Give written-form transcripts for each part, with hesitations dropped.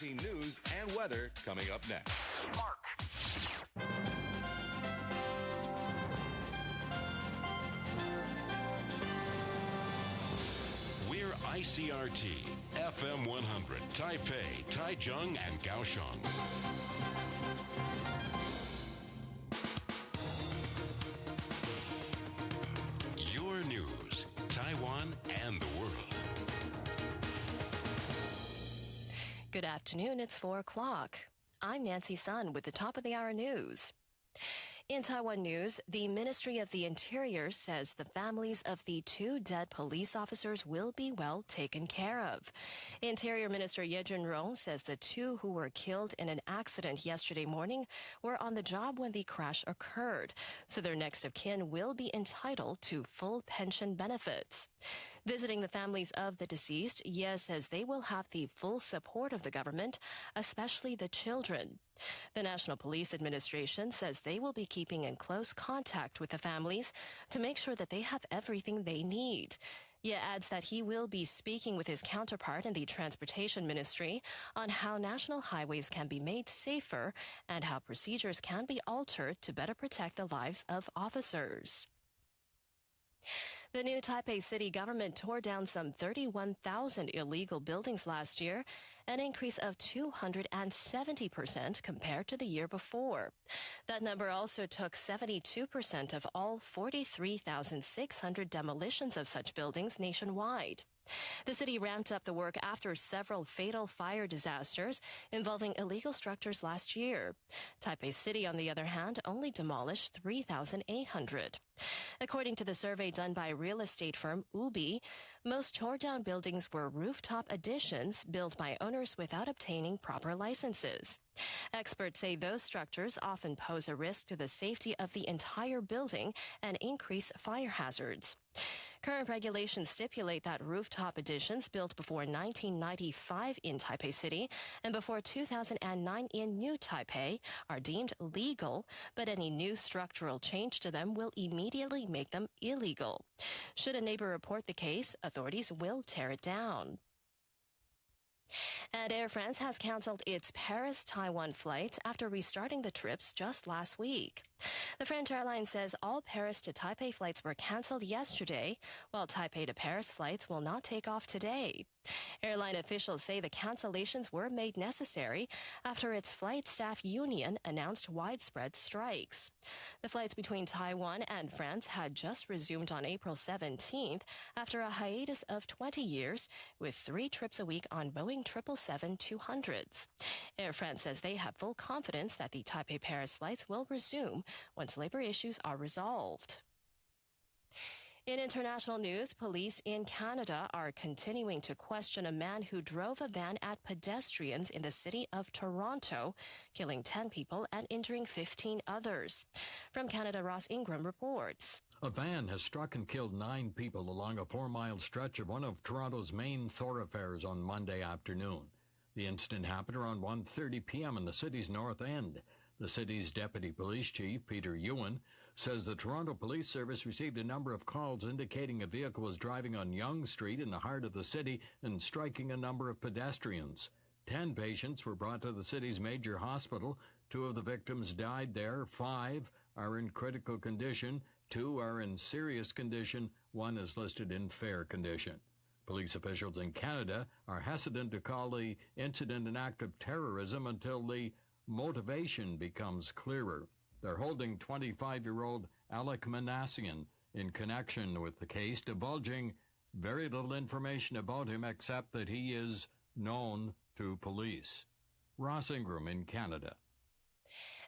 News and weather coming up next. Mark. We're ICRT, FM 100, Taipei, Taichung, and Kaohsiung. Your news, Taiwan, and the world. Good afternoon, it's 4 o'clock. I'm Nancy Sun with the top of the hour news. In Taiwan news, the Ministry of the Interior says the families of the 2 dead police officers will be well taken care of. Interior Minister Ye Junrong says the 2 who were killed in an accident yesterday morning were on the job when the crash occurred, so their next of kin will be entitled to full pension benefits. Visiting the families of the deceased, Ye says they will have the full support of the government, especially the children. The National Police Administration says they will be keeping in close contact with the families to make sure that they have everything they need. Ye adds that he will be speaking with his counterpart in the Transportation Ministry on how national highways can be made safer and how procedures can be altered to better protect the lives of officers. The new Taipei city government tore down some 31,000 illegal buildings last year, an increase of 270% compared to the year before. That number also took 72% of all 43,600 demolitions of such buildings nationwide. The city ramped up the work after several fatal fire disasters involving illegal structures last year. Taipei City, on the other hand, only demolished 3,800. According to the survey done by real estate firm Ubi, most tore-down buildings were rooftop additions built by owners without obtaining proper licenses. Experts say those structures often pose a risk to the safety of the entire building and increase fire hazards. Current regulations stipulate that rooftop additions built before 1995 in Taipei City and before 2009 in New Taipei are deemed legal, but any new structural change to them will immediately make them illegal. Should a neighbor report the case, authorities will tear it down. And Air France has canceled its Paris-Taiwan flight after restarting the trips just last week. The French airline says all Paris to Taipei flights were canceled yesterday, while Taipei to Paris flights will not take off today. Airline officials say the cancellations were made necessary after its flight staff union announced widespread strikes. The flights between Taiwan and France had just resumed on April 17th after a hiatus of 20 years, with 3 trips a week on Boeing 777-200s. Air France says they have full confidence that the Taipei-Paris flights will resume once labor issues are resolved. In international news, police in Canada are continuing to question a man who drove a van at pedestrians in the city of Toronto, killing 10 people and injuring 15 others. From Canada, Ross Ingram reports. A van has struck and killed 9 people along a 4-mile stretch of one of Toronto's main thoroughfares on Monday afternoon. The incident happened around 1:30 p.m. in the city's north end. The city's deputy police chief, Peter Ewan, says the Toronto Police Service received a number of calls indicating a vehicle was driving on Yonge Street in the heart of the city and striking a number of pedestrians. 10 patients were brought to the city's major hospital. 2 of the victims died there. 5 are in critical condition. 2 are in serious condition. 1 is listed in fair condition. Police officials in Canada are hesitant to call the incident an act of terrorism until the motivation becomes clearer. They're holding 25-year-old Alec Manassian in connection with the case, divulging very little information about him except that he is known to police. Ross Ingram in Canada.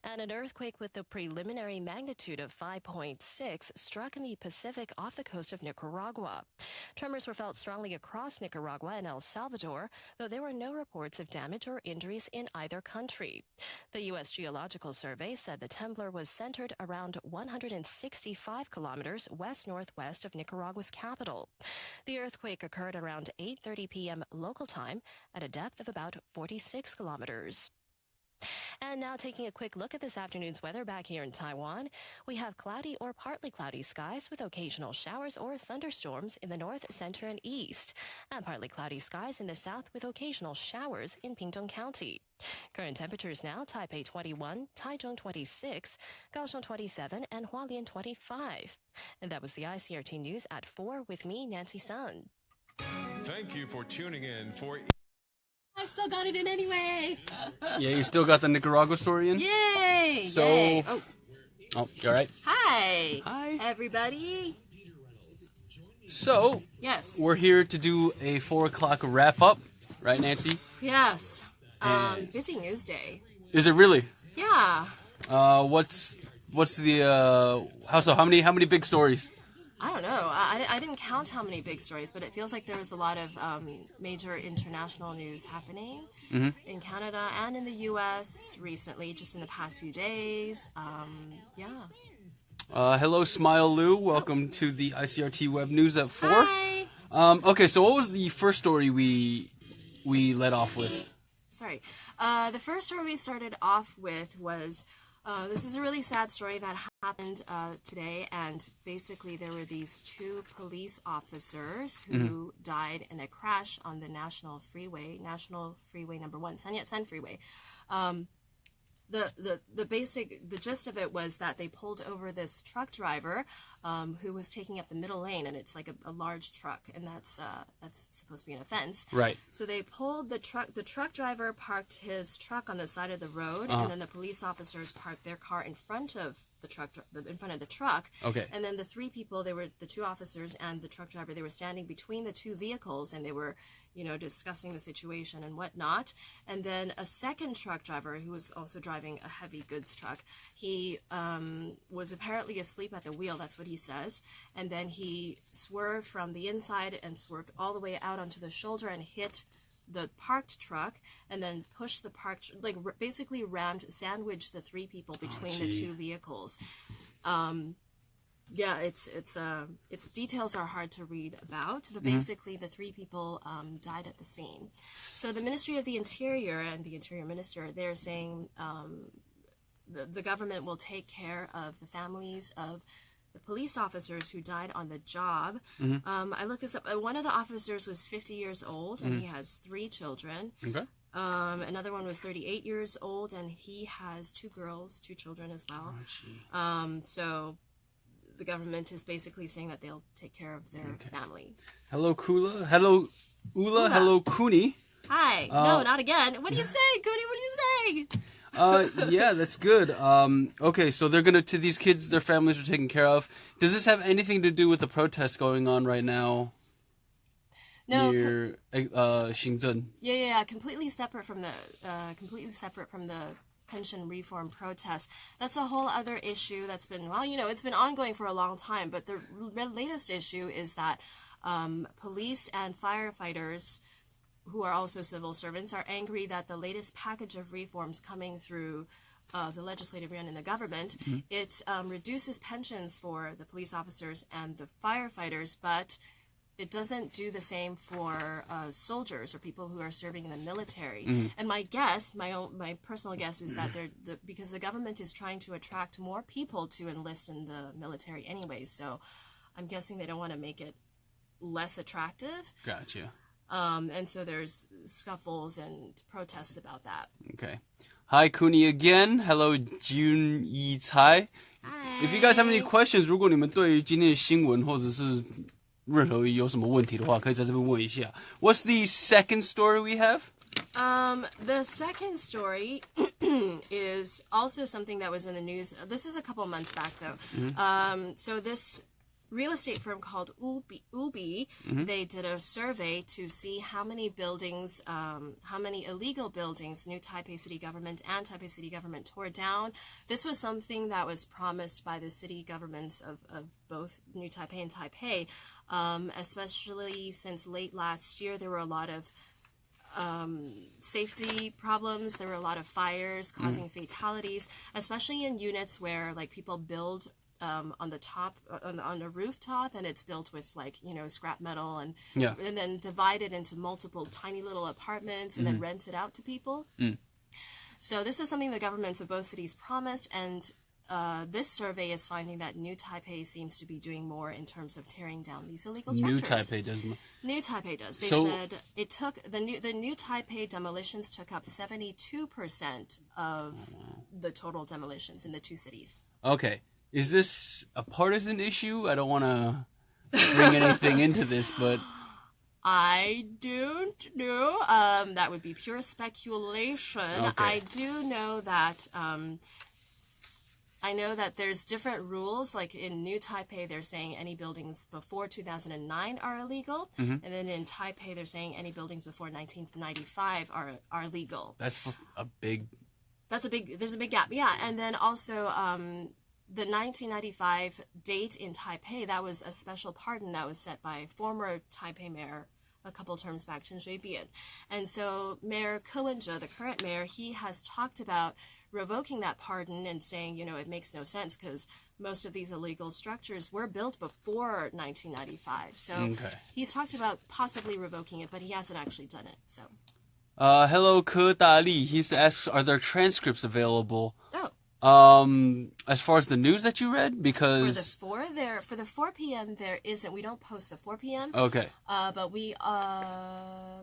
And an earthquake with a preliminary magnitude of 5.6 struck in the Pacific off the coast of Nicaragua. Tremors were felt strongly across Nicaragua and El Salvador, though there were no reports of damage or injuries in either country. The U.S. Geological Survey said the tremor was centered around 165 kilometers west-northwest of Nicaragua's capital. The earthquake occurred around 8:30 p.m. local time at a depth of about 46 kilometers. And now taking a quick look at this afternoon's weather back here in Taiwan, we have cloudy or partly cloudy skies with occasional showers or thunderstorms in the north, center, and east, and partly cloudy skies in the south with occasional showers in Pingtung County. Current temperatures now, Taipei 21, Taichung 26, Kaohsiung 27, and Hualien 25. And that was the ICRT News at 4 with me, Nancy Sun. Thank you for tuning in for I still got it in anyway. Yeah, you still got the Nicaragua story in? Yay! So, Yay. Oh, you all right? Hi. Hi. Everybody. So, Yes. we're here to do a 4 o'clock wrap up, right, Nancy? Yes. Busy news day. Is it really? Yeah. What's the how many big stories? I don't know. I didn't count how many big stories, but it feels like there was a lot of major international news happening in Canada and in the U.S. recently, just in the past few days. Yeah. Hello, Smile Lou. Welcome to the ICRT Web News at 4. Hi. Okay, so what was the first story we led off with? Sorry. The first story we started off with was this is a really sad story that happened today, and basically there were these two police officers who died in a crash on the National Freeway number 1, San Yat-sen Freeway. The gist of it was that they pulled over this truck driver who was taking up the middle lane, and it's like a large truck, and that's supposed to be an offense. Right. So they pulled the truck. The truck driver parked his truck on the side of the road, and then the police officers parked their car in front of the truck. Okay. And then the three people, they were the two officers and the truck driver. They were standing between the two vehicles, and they were, discussing the situation and whatnot. And then a second truck driver, who was also driving a heavy goods truck, he was apparently asleep at the wheel. That's what he says. And then he swerved from the inside and swerved all the way out onto the shoulder and hit the parked truck, and then pushed the basically sandwiched the three people between the two vehicles. Yeah, its details are hard to read about, but basically the three people died at the scene. So the Ministry of the Interior and the Interior Minister, they're saying the government will take care of the families of the police officers who died on the job. I looked this up. One of the officers was 50 years old, and he has 3 children. Okay. Another one was 38 years old, and he has 2 children as well. So the government is basically saying that they'll take care of their family. Hello, Kula. Hello, Ula. Hello, Kuni. Hi. No, not again. What do you say, Kuni? What do you say? Yeah, that's good. Okay, so they're to these kids, their families are taken care of. Does this have anything to do with the protests going on right now? No. Near Xingzhen? Yeah. Completely separate from the pension reform protests. That's a whole other issue that's been, it's been ongoing for a long time. But the latest issue is that police and firefighters, who are also civil servants, are angry that the latest package of reforms coming through the legislative branch in the government, it reduces pensions for the police officers and the firefighters, but it doesn't do the same for soldiers or people who are serving in the military. And my guess, my personal guess, is that because the government is trying to attract more people to enlist in the military anyway, so I'm guessing they don't want to make it less attractive. Gotcha. And so there's scuffles and protests about that. Okay. Hi, Kuni again. Hello, Jun Yi Cai. Hi. If you guys have any questions, 如果你们对于今天的新闻或者是任何有什么问题的话，可以在这边问一下。What's the second story we have? The second story is also something that was in the news. This is a couple months back, though. So this real estate firm called Ubi, they did a survey to see how many buildings, how many illegal buildings New Taipei City Government and Taipei City Government tore down. This was something that was promised by the city governments of both New Taipei and Taipei, especially since late last year. There were a lot of safety problems. There were a lot of fires causing fatalities, especially in units where people build on the top, on a rooftop, and it's built with scrap metal and then divided into multiple tiny little apartments and then rented out to people. So this is something the governments of both cities promised, and this survey is finding that New Taipei seems to be doing more in terms of tearing down these illegal structures. New Taipei does. They said it took the New Taipei demolitions took up 72% of the total demolitions in the two cities. Okay. Is this a partisan issue? I don't want to bring anything into this, but I don't know. That would be pure speculation. Okay. I do know that I know that there's different rules. Like in New Taipei, they're saying any buildings before 2009 are illegal. And then in Taipei, they're saying any buildings before 1995 are legal. there's a big gap. Yeah. And then also the 1995 date in Taipei, that was a special pardon that was set by former Taipei mayor a couple terms back, Chen Shui-bian. And so Mayor Ke Wen-je, the current mayor, he has talked about revoking that pardon and saying, it makes no sense because most of these illegal structures were built before 1995. So he's talked about possibly revoking it, but he hasn't actually done it. So, hello, Ke Da-li. He asks, are there transcripts available? As far as the news that you read, because for the 4 p.m. there isn't. We don't post the 4 p.m. Okay. But we'll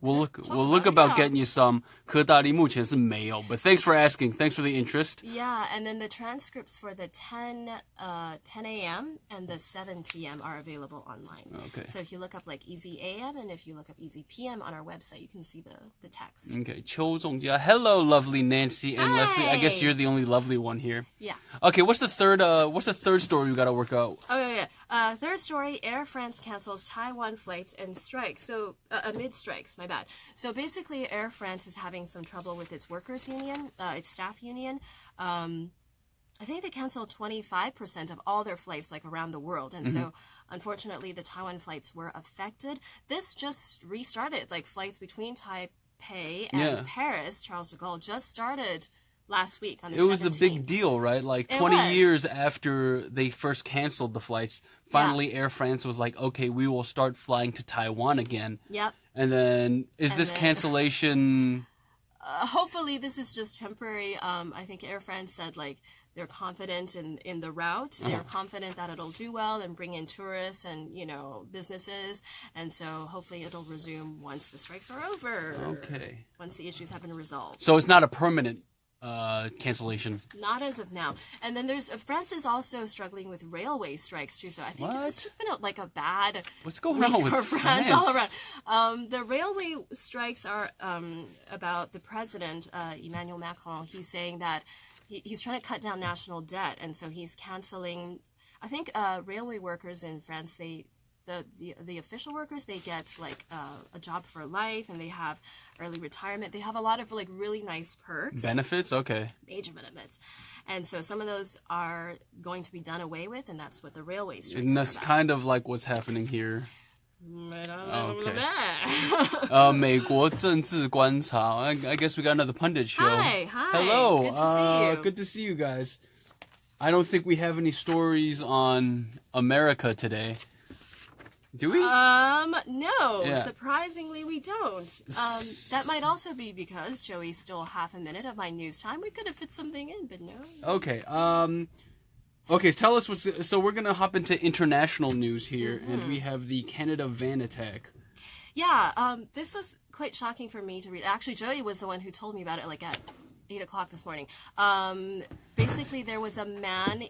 look about getting you some. Ke Da-li 目前是没有, but thanks for asking. Thanks for the interest. Yeah, and then the transcripts for the 10 a.m. and the 7 p.m. are available online. Okay. So if you look up like Easy AM and if you look up Easy PM on our website, you can see the text. Okay. 邱仲嘉, hello, lovely Nancy and Leslie. I guess you're the only lovely one here. Yeah. Okay, what's the third story we gotta work out? Oh, yeah. Third story, Air France cancels Taiwan flights and strikes. So, amid strikes, my bad. So basically, Air France is having some trouble with its workers union, its staff union. I think they canceled 25% of all their flights, like, around the world. And so, unfortunately, the Taiwan flights were affected. This just restarted, like, flights between Taipei and Paris, Charles de Gaulle, just started last week on the 17th. It was a big deal, right? Like 20 years after they first canceled the flights, finally Air France was like, okay, we will start flying to Taiwan again. Yep. And then, this cancellation... hopefully this is just temporary. I think Air France said, like, they're confident in the route. They're confident that it'll do well and bring in tourists and, businesses. And so hopefully it'll resume once the strikes are over. Okay. Once the issues have been resolved. So it's not a permanent cancellation. Not as of now. And then France is also struggling with railway strikes too. So I think it's just been a bad What's going on with France all around. The railway strikes are about the president, Emmanuel Macron. He's saying that he's trying to cut down national debt, and so he's canceling. I think railway workers in France, the official workers, they get a job for life, and they have early retirement. They have a lot of really nice perks. Benefits? Okay. Major benefits. And so some of those are going to be done away with, and that's what the railway strikes And that's are about. kind of like what's happening here. Okay. 美国政治观察. I guess we got another pundit show. Hi. Hello. Good to see you. Good to see you guys. I don't think we have any stories on America today. Do we? No. Yeah. Surprisingly, we don't. That might also be because Joey stole half a minute of my news time. We could have fit something in, but no. Okay. Okay, tell us so we're going to hop into international news here, and we have the Canada van attack. Yeah, this was quite shocking for me to read. Actually, Joey was the one who told me about it, at 8 o'clock this morning. Basically, there was a man...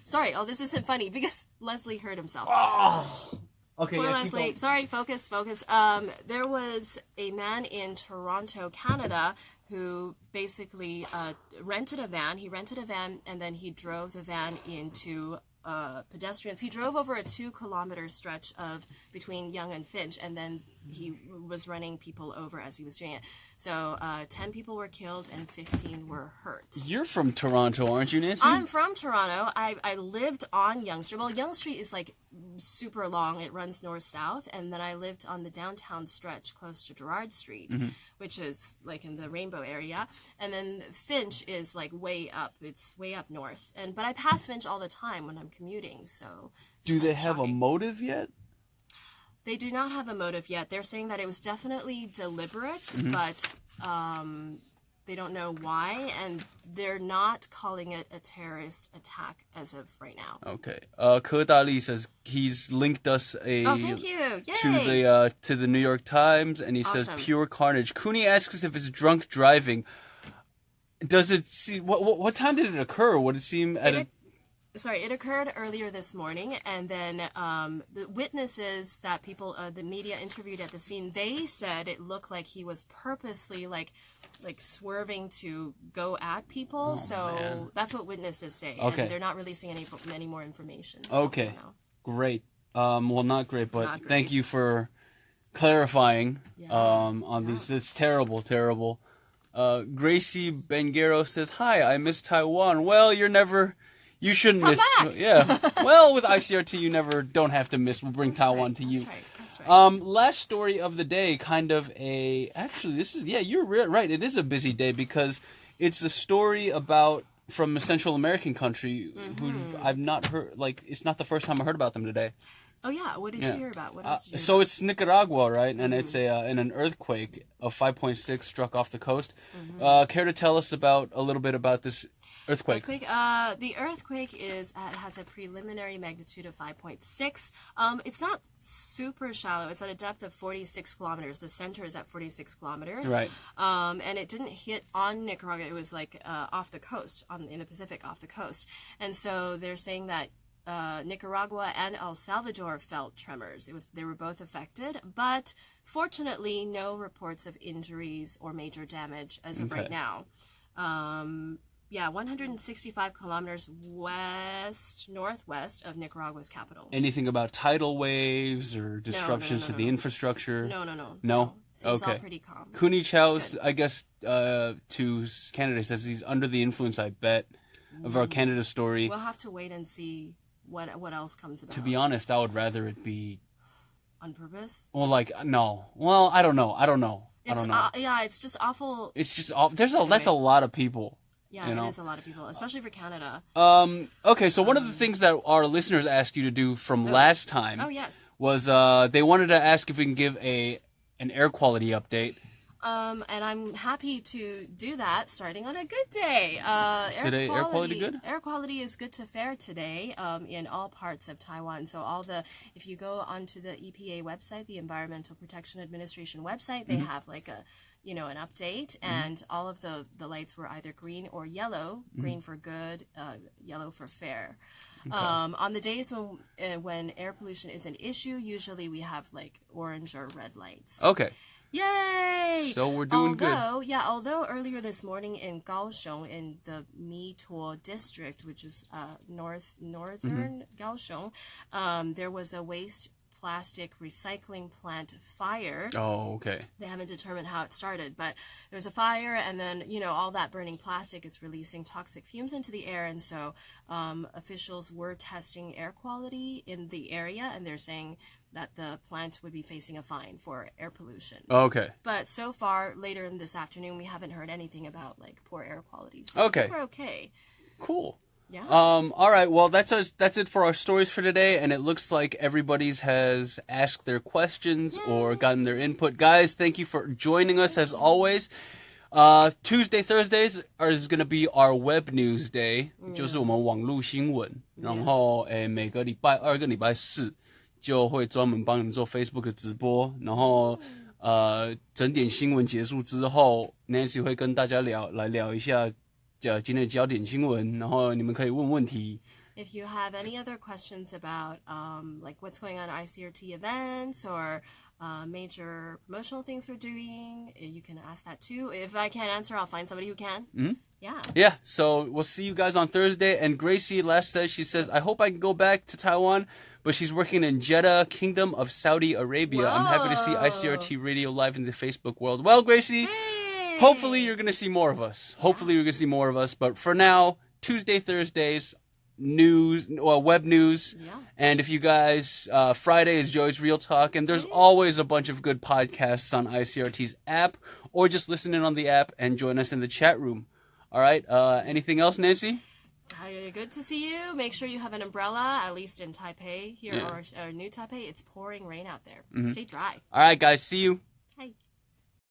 Sorry, this isn't funny, because Leslie hurt himself. Oh! Okay, Poor yeah, Leslie. Sorry, focus. There was a man in Toronto, Canada, who basically rented a van. He rented a van, and then he drove the van into pedestrians. He drove over a 2-kilometer stretch between Yonge and Finch, and then he was running people over as he was doing it. So 10 people were killed and 15 were hurt. You're from Toronto, aren't you, Nancy? I'm from Toronto. I lived on Yonge Street. Well, Yonge Street is super long. It runs north-south. And then I lived on the downtown stretch close to Gerrard Street, which is in the Rainbow area. And then Finch is way up. It's way up north. But I pass Finch all the time when I'm commuting. So do they have a motive yet? They do not have a motive yet. They're saying that it was definitely deliberate, but they don't know why, and they're not calling it a terrorist attack as of right now. Okay. Ke Dali says he's linked us thank you. Yay. to the New York Times, and he says pure carnage. Cooney asks if it's drunk driving. Does it see what time did it occur? Would it seem at it occurred earlier this morning, and then the witnesses that the media interviewed at the scene, they said it looked like he was purposely like swerving to go at people. Man. That's what witnesses say. Okay. And they're not releasing any more information. Okay. Great. Well, not great, but thank you for clarifying on these. It's terrible. Gracie Bengero says, "Hi, I miss Taiwan." Well, you shouldn't Come miss. back. Yeah. Well, with ICRT, you don't have to miss. We'll bring Taiwan to you. That's right. Last story of the day, actually, you're right. It is a busy day because it's a story from a Central American country who I've not heard, it's not the first time I heard about them today. Oh yeah, what did you hear about? What else did you hear So it's Nicaragua, right? And it's in an earthquake of 5.6 struck off the coast. Care to tell us a little bit about this earthquake? The earthquake has a preliminary magnitude of 5.6. It's not super shallow. It's at a depth of 46 kilometers. The center is at 46 kilometers. Right. And it didn't hit on Nicaragua. It was off the coast, in the Pacific, off the coast. And so they're saying that Nicaragua and El Salvador felt tremors. They were both affected, but fortunately, no reports of injuries or major damage as of right now. 165 kilometers northwest of Nicaragua's capital. Anything about tidal waves or disruptions to the infrastructure? No? Seems all pretty calm. Cooney Chow, I guess, to Canada, says he's under the influence, I bet, of our Canada story. We'll have to wait and see what else comes about. To be honest, I would rather it be on purpose. Well, no. Well, I don't know. It's just awful. It's just awful. That's a lot of people. Yeah, it is a lot of people, especially for Canada. Okay, so one of the things that our listeners asked you to do from last time was they wanted to ask if we can give an air quality update. And I'm happy to do that starting on a good day. Today, air quality good? Air quality is good to fair today in all parts of Taiwan. So if you go onto the EPA website, the Environmental Protection Administration website, they have an update, and all of the lights were either green or yellow. Green for good, yellow for fair. Okay. On the days when air pollution is an issue, usually we have orange or red lights. Okay. Yay! So we're doing good. Although earlier this morning in Kaohsiung, in the Mituo district, which is northern Kaohsiung, there was a waste plastic recycling plant fire. Oh, okay. They haven't determined how it started, but there was a fire, and then, all that burning plastic is releasing toxic fumes into the air, and so officials were testing air quality in the area, and they're saying that the plant would be facing a fine for air pollution. Okay. But so far, later in this afternoon, we haven't heard anything about, poor air quality, so okay. I think we're okay. Cool. Yeah. All right. Well, that's it for our stories for today, and it looks like everybody's has asked their questions or gotten their input. Guys, thank you for joining us as always. Tuesday, Thursdays is going to be our web news day， 就是我们网络新闻。然后，每个礼拜2跟礼拜4就会专门帮你们做 Facebook 直播。然后，整点新闻结束之后 ，Nancy 会跟大家聊一下。今天的焦点新闻，然后你们可以问问题。If you have any other questions about what's going on at ICRT events or major promotional things we're doing, you can ask that too. If I can't answer, I'll find somebody who can. Mm-hmm. Yeah. Yeah, so we'll see you guys on Thursday. And Gracie she says, I hope I can go back to Taiwan, but she's working in Jeddah, Kingdom of Saudi Arabia. Whoa. I'm happy to see ICRT Radio live in the Facebook world. Well, Gracie... Hey. Hopefully you're going to see more of us. But for now, Tuesday, Thursdays, web news. Yeah. And if you guys, Friday is Joey's Real Talk. And there's always a bunch of good podcasts on ICRT's app. Or just listen in on the app and join us in the chat room. All right. Anything else, Nancy? Good to see you. Make sure you have an umbrella, at least in Taipei here or New Taipei. It's pouring rain out there. Stay dry. All right, guys. See you. Hi.